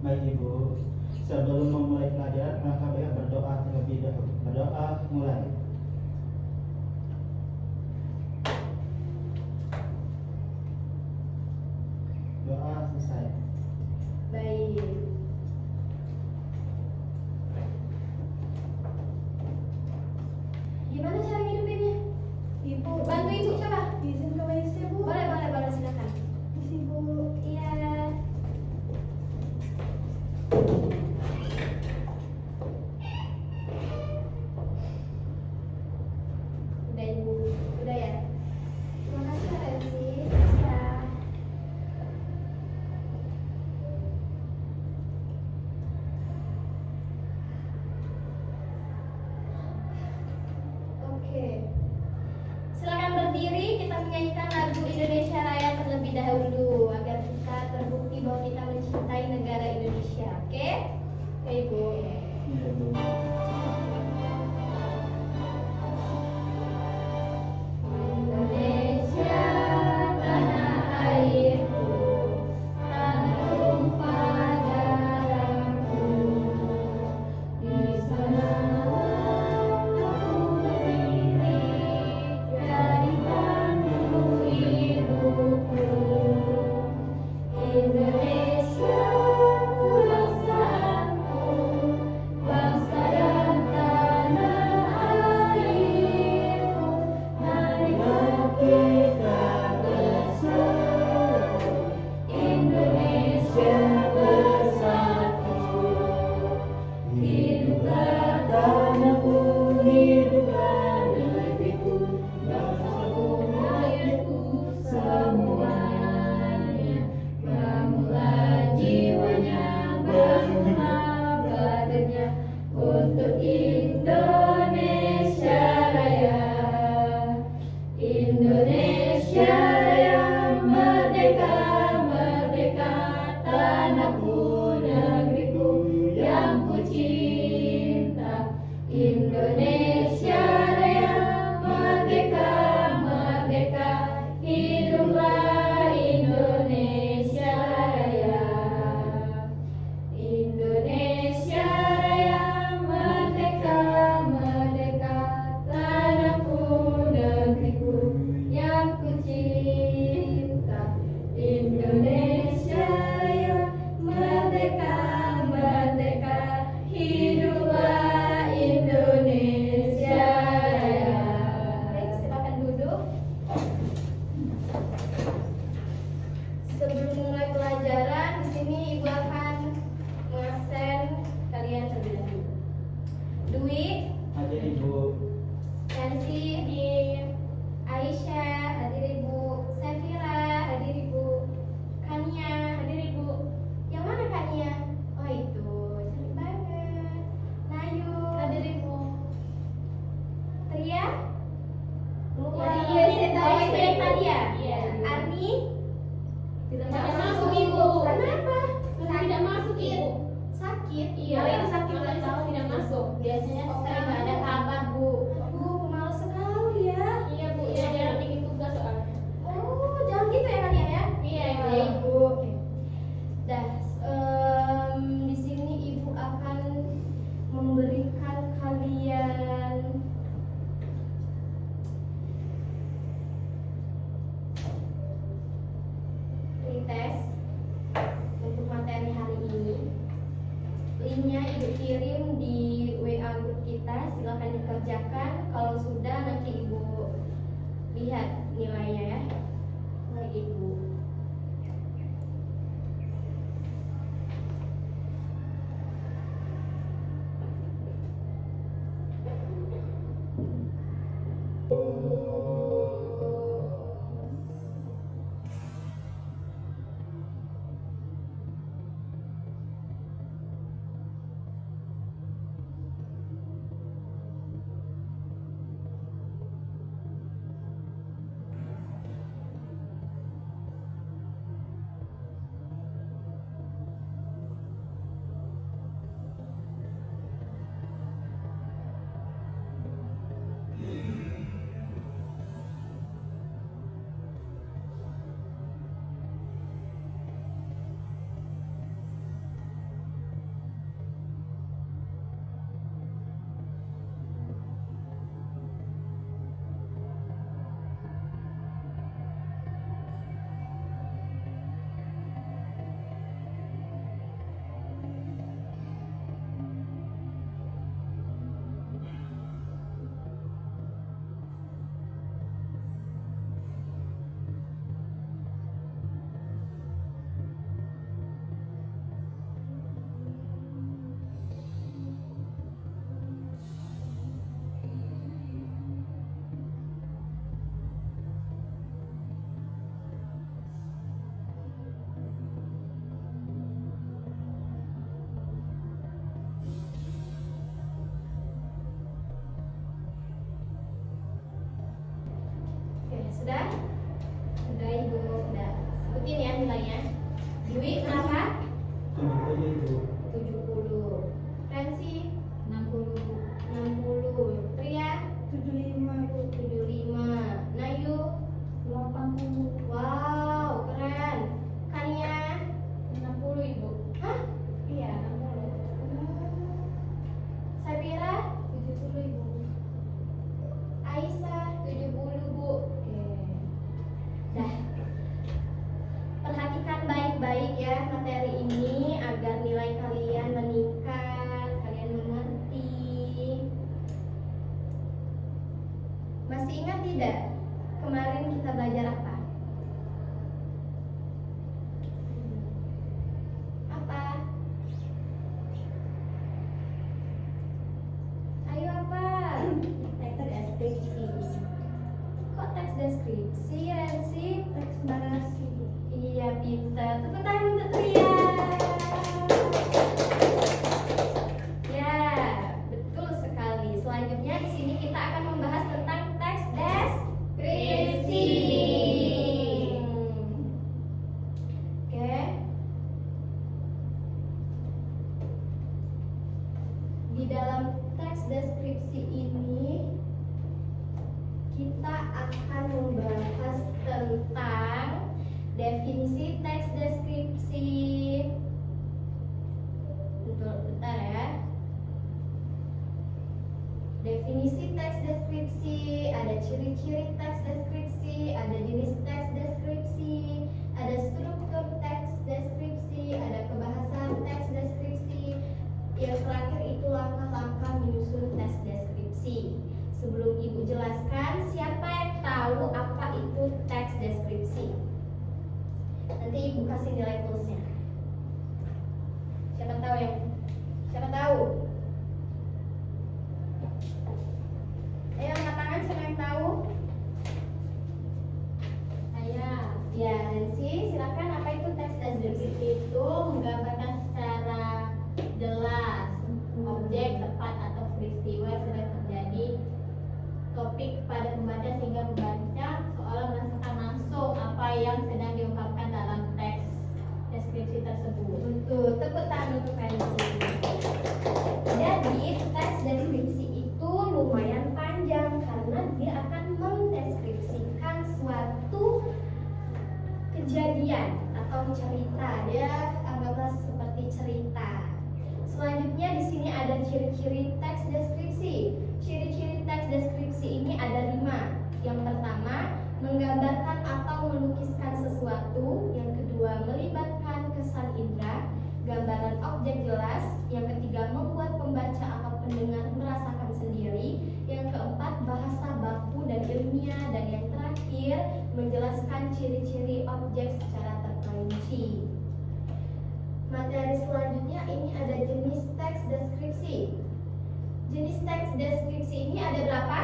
Baik Ibu, sebelum memulai pelajaran, maka baik berdoa terlebih dahulu. Berdoa mulai. Doa selesai. Baik. Gimana cara ngidupinnya? Ibu, bantu ibu coba. Izin ke WC, Bu. Boleh, silakan. Isi, Bu. Iya. Udah ibu, udah ya. Terima kasih, Kak Elsi. Ya. Oke. Silakan berdiri, kita menyanyikan lagu Indonesia Raya terlebih dahulu agar kita terbukti bahwa kita mencintai negara Indonesia. Oke? Oke, Ibu. Iya Ibu. Indonesia tanah airku, tanah tumpah darahku. Di sana aku berdiri, dari pandu hidupku. Indonesia bangsaku, bangsa dan tanah airku. Marilah kita bersatu, Indonesia bersatu. Hiduplah tanahku, hiduplah negeriku, bangsaku, rakyatku semuanya. Bangunlah jiwanya, bangunlah badannya untuk Indonesia Raya. Indonesia Raya, merdeka, merdeka, tanahku, negeriku yang ku cinta. Indonesia Raya, merdeka, merdeka, hiduplah Indonesia Raya. Indonesia Raya, merdeka, merdeka, tanahku, negeriku yang ku cinta. Indonesia Raya, merdeka, merdeka, hiduplah Indonesia Raya. Baik, silakan duduk. Sebelum mulai pelajaran, di sini Ibu akan mengabsen kalian terlebih dahulu. Dwi, Hadir Ibu. Nancy, hadir. Aisyah, hadir Ibu. Safira, hadir Ibu. Kania, hadir Ibu. Yang mana Kania? Oh itu, cantik banget. Nayu, hadir Ibu. Tria? Iya, saya tahu itu yang tadi ya? Iya. Arni? Tidak masuk Ibu. Kenapa? Tidak masuk Ibu. Sakit? Iya. Hari ini sakit nggak tahu tidak masuk. Biasanya sering nggak ada kabar Bu. Bu, malas sekali ya. Iya Bu, ya jarang bikin tugas soalnya. Oh, jangan gitu ya Kania ya? Iya Ibu. Oke. Dah, di sini Ibu akan memberikan kalian tes untuk materi hari ini. Linknya Ibu kirim di WA grup kita, silakan dikerjakan. Kalau sudah nanti Ibu lihat nilainya ya. Baik Ibu. Sudah? Sudah Ibu, udah. Sebutin ya nilainya. Dwi berapa? 70 Ibu. 70. Fransi 60. Pria 75 Bu. 75. Nayu 80. wow, keren. Kania 60 Ibu. hah? Iya, 60. Sabira 70 Ibu. Aisyah 70 Bu. Oke. Dah. Perhatikan baik-baik ya materi ini agar nilai kalian meningkat, kalian mengerti. Masih ingat tidak? Kemarin kita belajar apa? Apa? Ayo apa? Teks deskripsi. Kok teks deskripsi, Rensi? Teks narasi. Iya, pintar. Tepuk tangan untuk Ria. Ya, betul sekali. Selanjutnya di sini kita akan membahas tentang teks deskripsi. Oke. Di dalam teks deskripsi ini kita akan membahas tentang definisi teks deskripsi. Bentar ya. Definisi teks deskripsi, ada ciri-ciri teks deskripsi, ada jenis teks deskripsi, ada struktur teks deskripsi, ada kebahasan teks deskripsi. Yang terakhir itu langkah-langkah menyusun teks deskripsi. Sebelum Ibu jelaskan, siapa yang tahu apa itu teks deskripsi? Nanti Ibu kasih nilai plusnya. Siapa tahu yang? Siapa tahu? Ayo angkat tangan siapa yang tahu? Saya Ya, Nancy, silakan. Apa itu teks deskripsi? itu menggambarkan secara jelas objek, tempat atau peristiwa yang sedang terjadi, topik pada pembaca sehingga pembaca seolah merasakan langsung apa yang sedang diungkapkan dalam teks deskripsi tersebut. Betul, tepuk tangan untuk Nancy. Jadi, teks deskripsi itu lumayan panjang karena dia akan mendeskripsikan suatu kejadian atau cerita. Dia anggaplah seperti cerita. Selanjutnya di sini ada ciri-ciri teks deskripsi. Ciri-ciri teks deskripsi ini ada 5. Yang pertama, menggambarkan atau melukiskan sesuatu. Yang kedua, melibatkan kesan indera, gambaran objek jelas. Yang ketiga, membuat pembaca atau pendengar merasakan sendiri. Yang keempat, bahasa baku dan ilmiah. Dan yang terakhir, menjelaskan ciri-ciri objek secara terperinci. Materi selanjutnya ini ada jenis teks deskripsi. Jenis teks deskripsi ini ada berapa?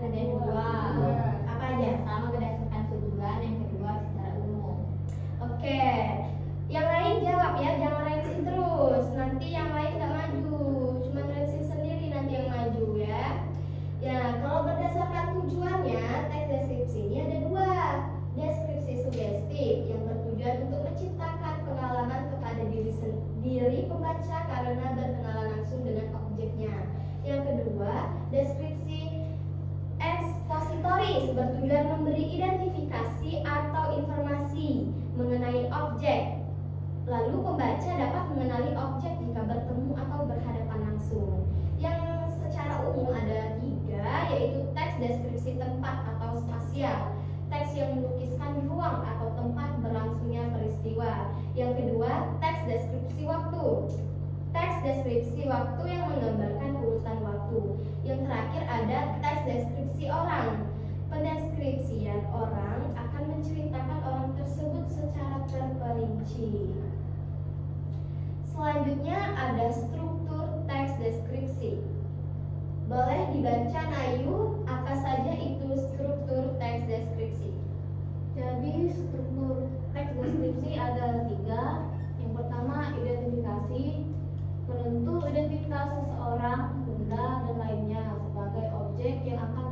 Ada 2. Apa aja? Pertama berdasarkan tujuan, yang kedua secara umum. Oke, yang lain jawab ya, jangan ranking terus. Nanti yang lain nggak maju, cuma ranking sendiri nanti yang maju ya. Ya, kalau berdasarkan tujuannya, teks deskripsi ini ada 2. Deskripsi sugestif yang bertujuan untuk menciptakan pengalaman kepada diri pembaca karena berkenalan langsung dengan objeknya. Yang kedua, deskripsi ekspositoris bertujuan memberi identifikasi atau informasi mengenai objek. Lalu pembaca dapat mengenali objek jika bertemu atau berhadapan langsung. Yang secara umum ada 3, yaitu teks deskripsi tempat atau spasial, teks yang melukiskan ruang atau tempat berlangsungnya peristiwa. Yang kedua, teks deskripsi waktu, teks deskripsi waktu yang menggambarkan urutan waktu. Yang terakhir ada teks deskripsi orang. Pendeskripsian orang akan menceritakan orang tersebut secara terperinci. Selanjutnya ada struktur teks deskripsi. Boleh dibaca Nayu, apa saja itu struktur teks deskripsi? Jadi struktur teks deskripsi ada 3. Yang pertama identifikasi, penentu identitas seseorang, benda, dan lainnya sebagai objek yang akan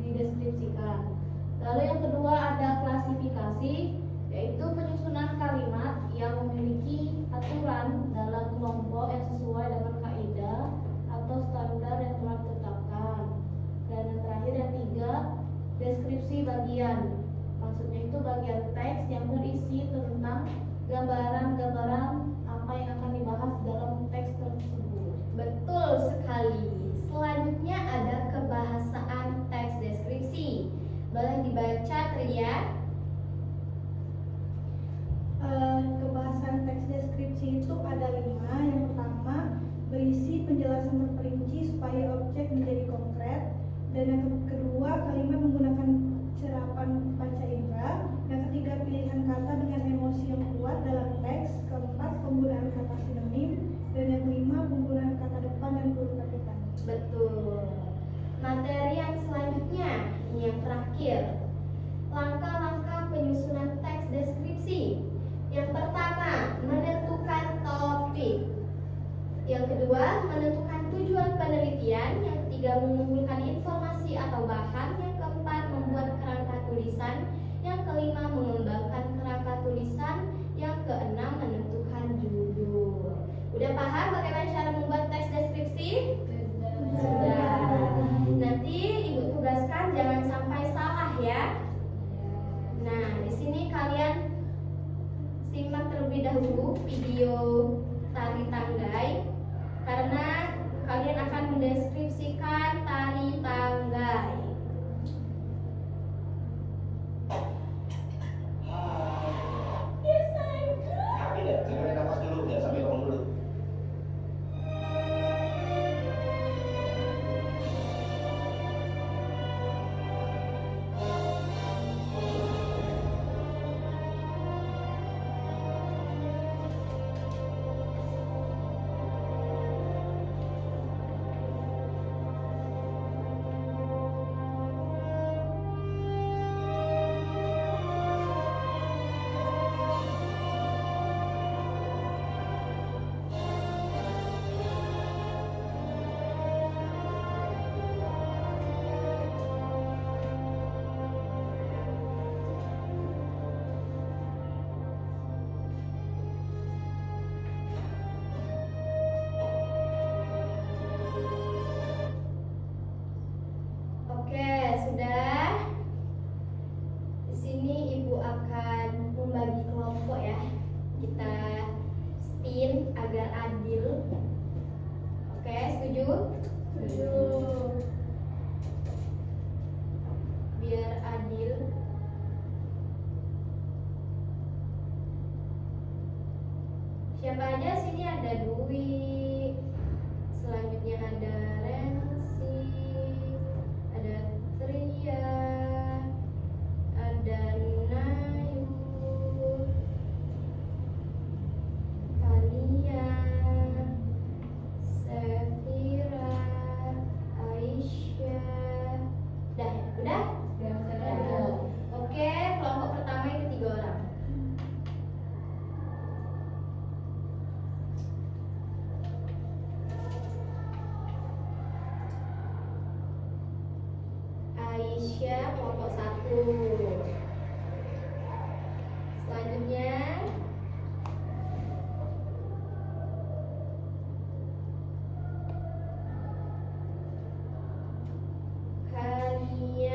dideskripsikan. Lalu yang kedua ada klasifikasi, yaitu penyusunan kalimat yang memiliki aturan dalam kelompok yang sesuai dengan kaidah atau standar yang telah ditetapkan. Dan yang terakhir yang tiga, deskripsi bagian. Maksudnya itu bagian teks yang berisi tentang gambaran-gambaran apa yang akan dibahas dalam teks tersebut. Betul sekali. Selanjutnya ada kebahasaan teks deskripsi. Boleh dibaca, Tria? Kebahasan teks deskripsi itu ada 5. Yang pertama, berisi penjelasan terperinci supaya objek menjadi konkret. Dan yang kedua, kalimat menggunakan serapan panca indera. Yang ketiga, pilihan kata dengan emosi yang kuat dalam teks. Keempat, penggunaan kata sinonim. Dan yang kelima, penggunaan kata depan dan huruf kaitan. Betul. Materi yang selanjutnya, ini yang terakhir. Langkah-langkah penyusunan teks deskripsi. Yang pertama, menentukan topik. Yang kedua, menentukan tujuan penelitian. Yang ketiga, mengumpulkan informasi atau bahan. Yang keempat, membuat kerangka tulisan. Yang kelima, mengembangkan kerangka tulisan. Yang keenam, menentukan judul. Udah paham bagaimana cara membuat teks deskripsi? Sudah. Nanti Ibu tugaskan jangan sampai salah ya. Nah, di sini kalian simak terlebih dahulu video tari tanggai karena kalian akan mendeskripsikan tari tanggai. Tapi deh, sampai nafas dulu ya, sampai bangun dulu. Oke, sudah. Di sini Ibu akan membagi kelompok ya. Kita spin agar adil. Oke, setuju? Setuju. Biar adil. Siapa aja sini? Ada Dwi. Selanjutnya ada Rensi. Ada Tria. Ada Nayu. Kalia. Sefira. Aisyah. Udah? Udah. Oke, kelompok pertama itu 3 orang. Aisyah kelompok 1. Selanjutnya Kalia.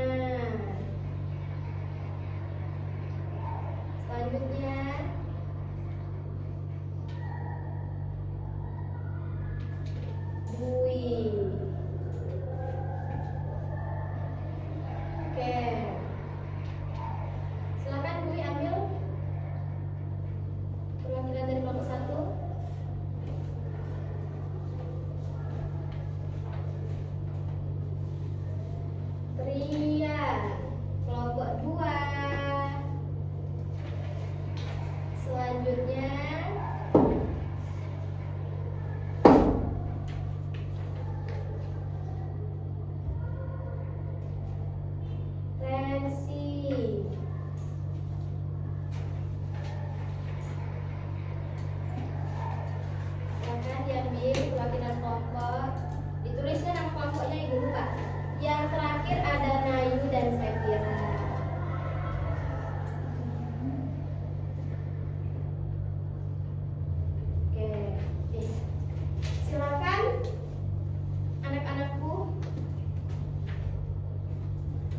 Selanjutnya Dwi. Oke. Silakan Dwi ambil perwakilan dari kelompok 1. Tria kelompok 2. kelompok. Ditulisnya nama kelompoknya Ibu lupa. Yang terakhir ada Nayu dan Safira. Oke, silakan anak-anakku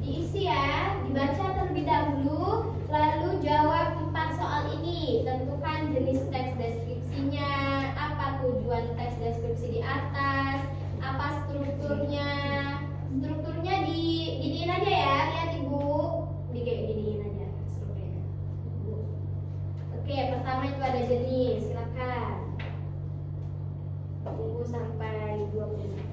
diisi ya, dibaca terlebih dahulu, lalu jawab 4 soal ini. Tentukan jenis teks deskripsinya, apa tujuan teks deskripsi di atas, apa strukturnya. Strukturnya didiin aja ya, lihat Ibu, didiin aja strukturnya. Oke, pertama itu ada jenis, silakan. Tunggu sampai 2 menit.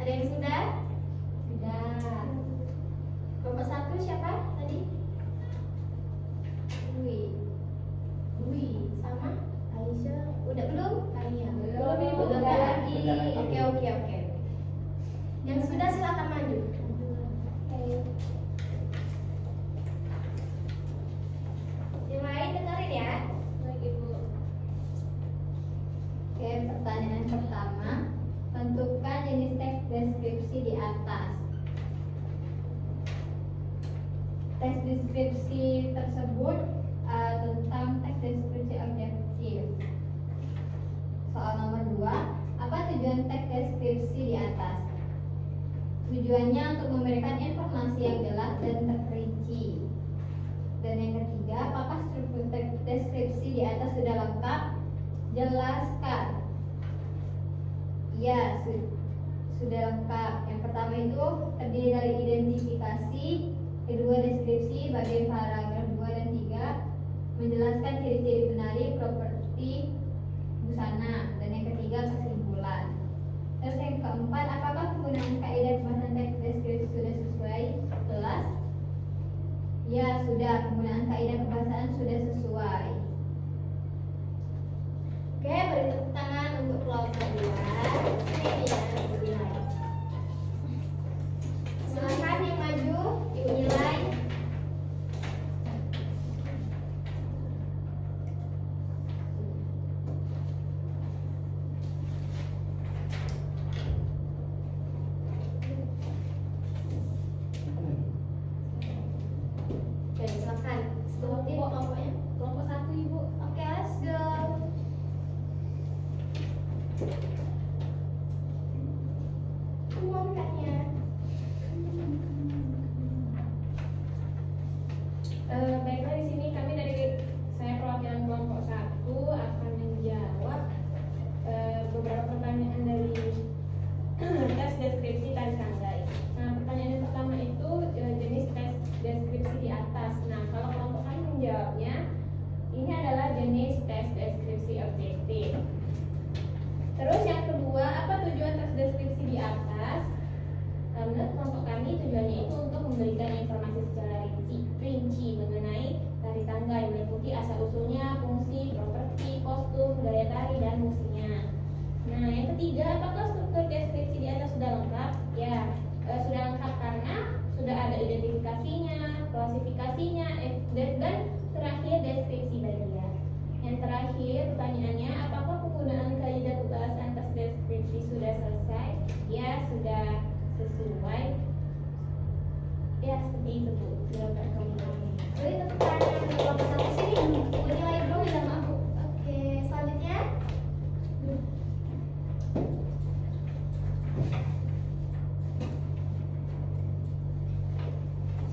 Ada yang sudah? Sudah. Kelompok 1 siapa tadi? Dwi sama Aisyah. Udah belum? Iya. Belum ibu. Belum. Bentar lagi. Bentar lagi. Oke. Yang sudah silakan maju. Yang lain dengerin ya. Baik Ibu. Oke, pertanyaan pertama. Tentukan jenis teks deskripsi di atas. Teks deskripsi tersebut tentang teks deskripsi objektif. Soal nomor 2, apa tujuan teks deskripsi di atas? Tujuannya untuk memberikan informasi yang jelas dan terperinci. Dan yang ketiga, apakah struktur teks deskripsi di atas sudah lengkap? Jelaskan. Ya, sudah lengkap. Yang pertama itu terdiri dari identifikasi, kedua deskripsi bagian paragraf 2 dan 3, menjelaskan ciri-ciri penari, properti busana, dan yang ketiga kesimpulan. Terus yang keempat, apakah penggunaan kaidah pembahasan teks deskripsi sudah sesuai kelas? Ya, sudah. Penggunaan kaidah kebahasaan sudah sesuai. Oke, beri tepuk tangan untuk kelompok 2. Ini ya, silakan yang maju, ibu nilai. Oke, silakan. Sebutin kelompoknya. Kelompok 1 Ibu. Oke, let's go. Umumkannya. Baiklah, di sini kami dari saya perwakilan kelompok 1 akan menjawab beberapa pertanyaan dari tes deskripsi tari tanggai. Nah, pertanyaan yang pertama itu jenis tes deskripsi di atas. Nah, kalau kelompok kami menjawabnya, ini adalah jenis tes deskripsi objektif. Terus yang kedua, apa tujuan tes deskripsi di atas? Menurut kelompok kami, tujuannya itu untuk memberikan informasi secara rinci mengenai tari tanggai, meliputi asal-usulnya, fungsi, properti, kostum, gaya tari, dan musiknya. Nah, yang ketiga, apakah struktur deskripsi di atas sudah lengkap? Ya, sudah lengkap karena sudah ada identifikasinya, klasifikasinya, dan terakhir deskripsi bagian. Yang terakhir, pertanyaannya, apakah penggunaan kaidah pembahasan teks deskripsi sudah selesai? Ya, sudah sesuai. Ya, seperti itu Bu. Silakan kamu. Beri tepuk tangan untuk kelompok 1 sini. Ibu nilai dulu ya, maaf Bu. Oke, selanjutnya.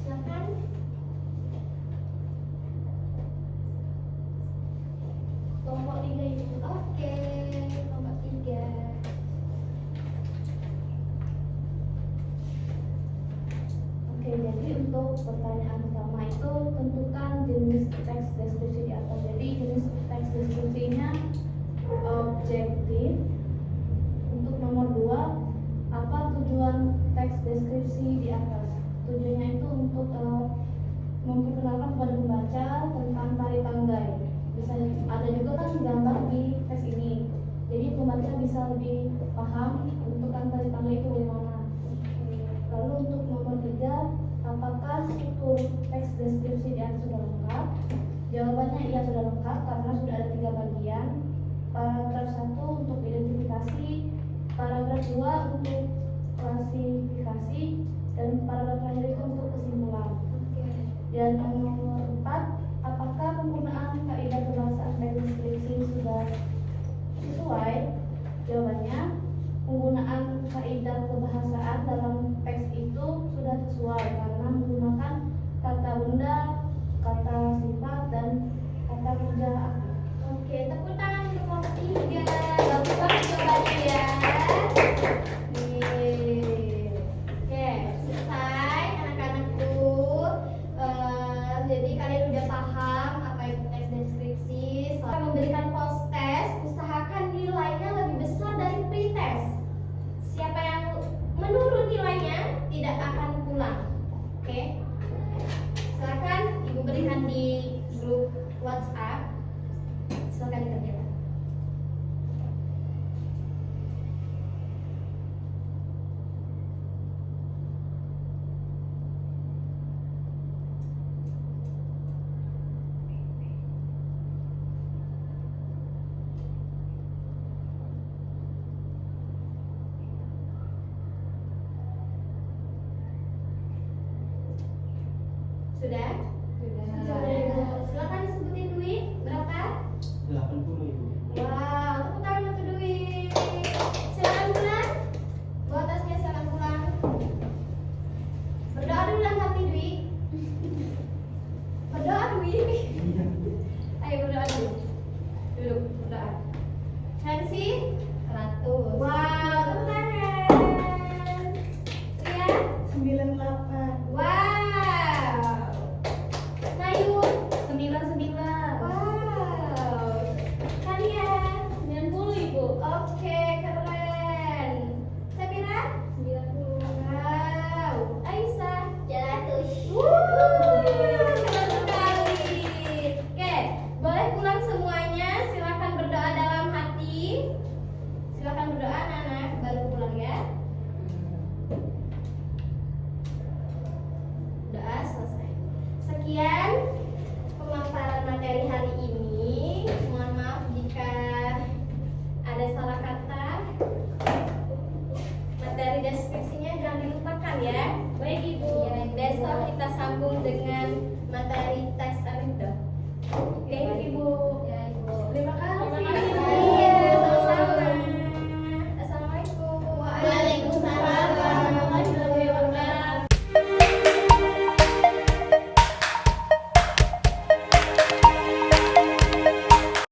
Silakan. Kelompok 3 itu. Oke, kelompok 3. Oke, jadi untuk pertanyaan pertama itu tentukan jenis teks deskripsi di atas. Jadi jenis teks deskripsinya objektif. Untuk nomor 2, apa tujuan teks deskripsi di atas? Tujuannya itu untuk memperkenalkan kepada pembaca tentang tari tanggai. Bisa ada juga kan gambar di teks ini. Jadi pembaca bisa lebih paham bentukan tari tanggai itu bagaimana. Lalu untuk nomor 3, apakah struktur teks deskripsi di atas sudah lengkap? Jawabannya iya sudah lengkap karena sudah ada 3 bagian. Paragraf 1 untuk identifikasi, paragraf 2 untuk klasifikasi, dan paragraf terakhir itu untuk kesimpulan. Dan nomor 4, apakah penggunaan kaidah kebahasaan teks deskripsi sudah sesuai? Jawabannya, penggunaan kaidah kebahasaan dalam teks itu sudah sesuai karena menggunakan kata benda, kata sifat, dan kata kerja aktif. Oke, tepuk tangan untuk kelompok 3. Bagus banget jawabannya ya. Oke, selesai anak-anakku. Jadi kalian udah paham apa itu teks deskripsi. Sudah? Silakan disebutin Dwi. Berapa? 80 Ibu. Wow, tepuk tangan untuk Dwi. Silakan pulang. Bawa tasnya, silakan pulang. Berdoa dulu dalam hati Dwi. Berdoa Dwi. Ayo berdoa dulu. Duduk, berdoa. Hansi 100. Wow, tepuk tangan. Ria 98. wow. Mayun 99. wow. Kalian 90 Ibu. oke, keren. Sabira 90. wow. Aisyah 100. Keren sekali. Oke, boleh pulang semuanya. Silakan berdoa dalam hati. Silakan berdoa anak-anak, baru pulang ya. Doa selesai. Sekian pemaparan materi hari ini. Mohon maaf jika ada salah kata. Materi deskripsinya jangan dilupakan ya. Baik Ibu. Ya, besok kita sambung dengan